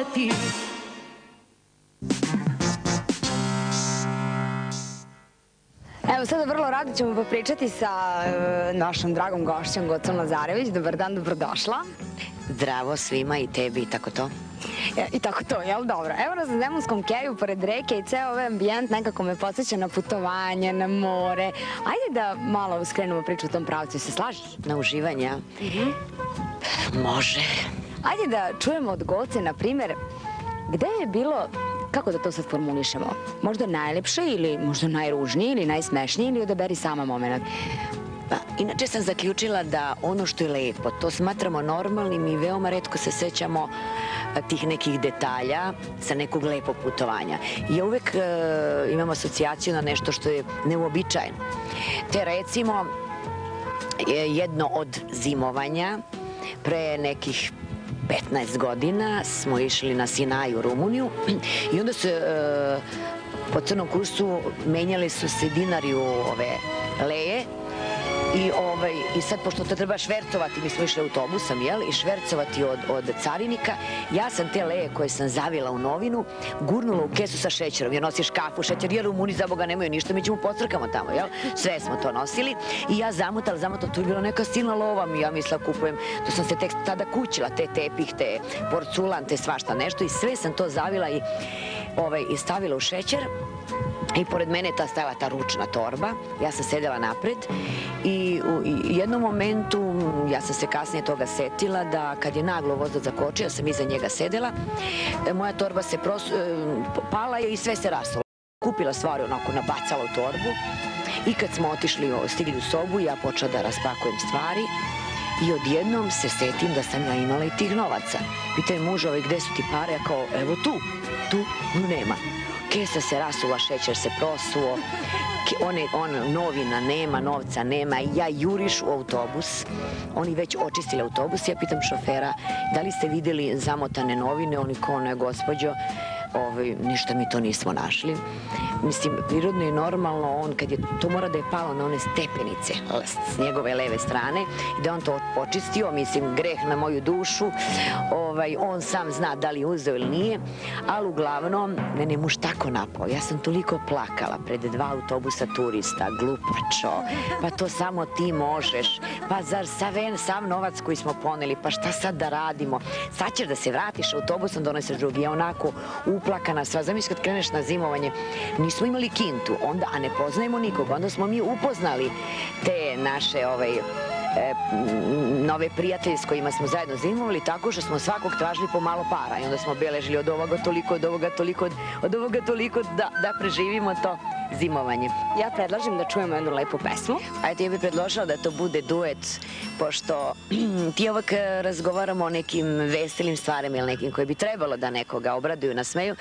voleti. Evo sada vrlo rado ćemo popričati sa našom dragom gošćom Gocom Lazarević. Dobar dan, dobrodošla. Zdravo svima i tebi i tako to. I tako to, jel dobro? Evo nas na Zemunskom keju pored reke i ceo ovaj ambijent nekako me podsjeća na putovanje, na more. Ajde da malo skrenemo priču u tom pravcu, se slažeš? Na uživanje? Može. Ajde da čujemo od Goce, na primjer, gde je bilo, kako da to sad formulišemo, možda najlepše ili možda najružnije ili najsmešnije ili odaberi sama moment? Pa, inače sam zaključila da ono što je lepo, to smatramo normalnim i veoma retko se sećamo tih nekih detalja sa nekog lepog putovanja. Ja uvek imam asocijaciju na nešto što je neuobičajeno. Te recimo, jedno od zimovanja pre nekih 15 godina smo išli na Sinaj u Rumuniju i onda se po Crnom kursu menjali su se dinari u ove leje i sad, pošto to treba švercovati, mi smo išli autobusom, jel, i švercovati od carinika, ja sam te leje koje sam zavila u novinu gurnula u kesu sa šećerom, jer nosiš kafu, šećer, jer Rumuni za Boga nemaju ništa, mi ćemo pocrkamo tamo, jel, sve smo to nosili i ja zamotala, tu je bila neka silna lova, ja mislila kupujem, to sam se tek tada kućila, te tepih, te porculan, te svašta nešto i sve sam to zavila i stavila u šećer. I pored mene je stajala ta ručna torba, ja sam sedela napred i u jednom momentu, ja sam se kasnije toga setila, da kad je naglo vozač zakočio, ja sam iza njega sedela, moja torba se pala i sve se rasulo. Kupila stvari onako, nabacala u torbu i kad smo stigli u sobu, ja počela da raspakujem stvari i odjednom se setim da sam ja imala i tih novaca. Pitaju muža, gde su ti pare? Ja kao, evo tu nema. Kesa se rasula, šećer se prosuo, novina nema, novca nema, ja juriš u autobus, oni već očistili autobus, ja pitam šofera, da li ste vidjeli zamotane novine, oni kao, ne gospođo, ništa mi to nismo našli. Mislim, prirodno i normalno, on kad je, to mora da je palo na one stepenice s njegove leve strane i da on to počistio, mislim, greh na moju dušu, on sam zna da li je uzeo ili nije, ali uglavnom, mene je muž tako napao, ja sam toliko plakala pred 2 autobusa turista, glupačo, pa to samo ti možeš, pa zar sav novac koji smo poneli, pa šta sad da radimo, sad ćeš da se vratiš autobusom, doneseš drugi, ja onako uplakana sva, zamisli kad kreneš na zimovanje, nismo imali kintu, a ne poznajemo nikoga, onda smo mi upoznali te naše nove prijatelje s kojima smo zajedno zimovali tako što smo svakog tražili po malo para i onda smo beležili od ovoga toliko, od ovoga toliko, od ovoga toliko da preživimo to zimovanje. Ja predlažem da čujemo jednu lepu pesmu. Ajde, ja bih predložila da to bude duet, pošto ti ovak razgovaramo o nekim veselim stvarima ili nekim koji bi trebalo da nekoga obraduju, nasmeju.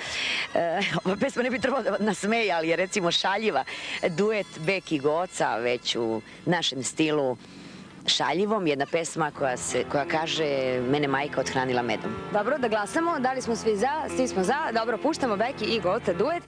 Ova pesma ne bi trebalo da nasmeje, ali je recimo šaljiva. Duet Beki i Goca, već u našem stilu šaljivom, jedna pesma koja kaže mene majka othranila medom. Dobro, da glasamo, da li smo svi za, svi smo za, dobro, puštamo Beki i Goca duet.